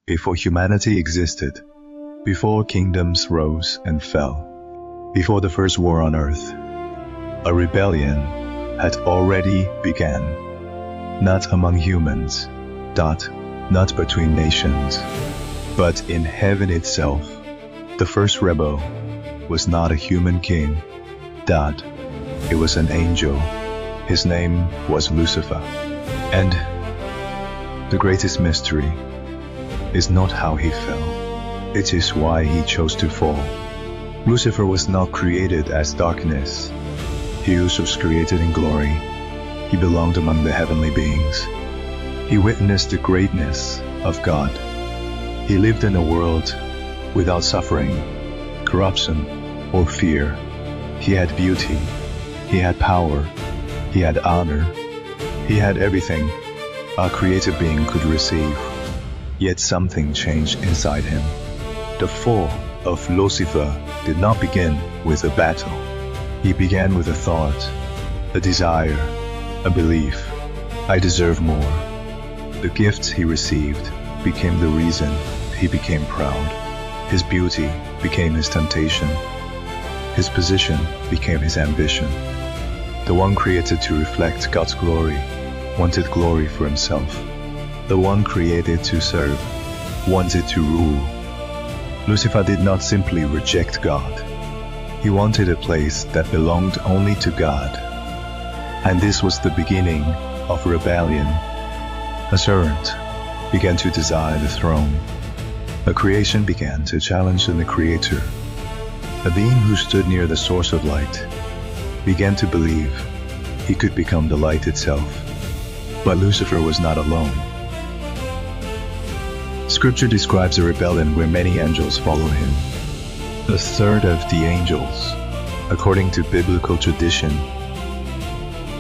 before humanity existed, before kingdoms rose and fell, before the first war on earth, a rebellion had already begun, not among humans, not between nations, but in heaven itself. The first rebel was not a human king, it was an angel. His name was Lucifer. And the greatest mystery is not how he fell, it is why he chose to fall. Lucifer was not created as darkness. He was created in glory. He belonged among the heavenly beings. He witnessed the greatness of God. He lived in a world without suffering, corruption, or fear. He had beauty. He had power. He had honor. He had everything a created being could receive. Yet something changed inside him. The fall of Lucifer did not begin with a battle. He began with a thought, a desire, a belief. I deserve more. The gifts he received became the reason he became proud. His beauty became his temptation. His position became his ambition. The one created to reflect God's glory wanted glory for himself. The one created to serve wanted to rule. Lucifer did not simply reject God. He wanted a place that belonged only to God. And this was the beginning of rebellion. A servant began to desire the throne. A creation began to challenge the Creator. A being who stood near the source of light began to believe he could become the light itself. But Lucifer was not alone. Scripture describes a rebellion where many angels follow him. A third of the angels, according to biblical tradition,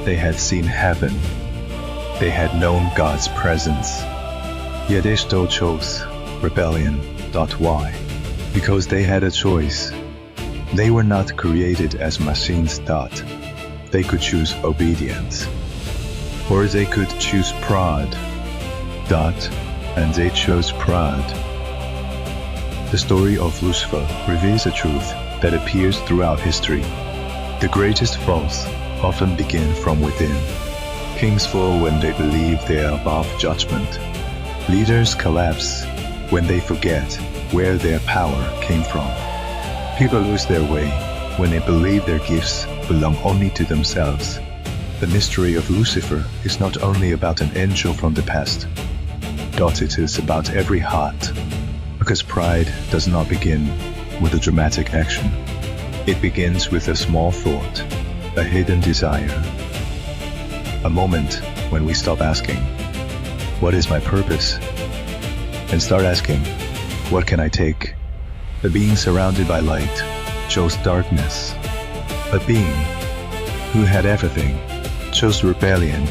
they had seen heaven. They had known God's presence. Yet they still chose rebellion. Why? Because they had a choice. They were not created as machines. They could choose obedience. Or they could choose pride. And they chose pride. The story of Lucifer reveals a truth that appears throughout history. The greatest falls often begin from within. Kings fall when they believe they are above judgment. Leaders collapse when they forget where their power came from. People lose their way when they believe their gifts belong only to themselves. The mystery of Lucifer is not only about an angel from the past, it is about every heart, because pride does not begin with a dramatic action. It begins with a small thought, a hidden desire. A moment when we stop asking, what is my purpose? And start asking, what can I take? A being surrounded by light chose darkness. A being who had everything chose rebellion,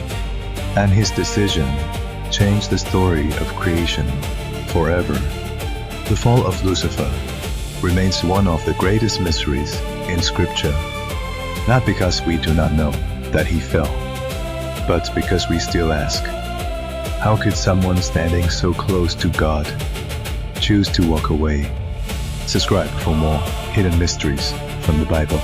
and his decision changed the story of creation forever. The fall of Lucifer remains one of the greatest mysteries in Scripture, not because we do not know that he fell, but because we still ask, how could someone standing so close to God choose to walk away? Subscribe for more hidden mysteries from the Bible.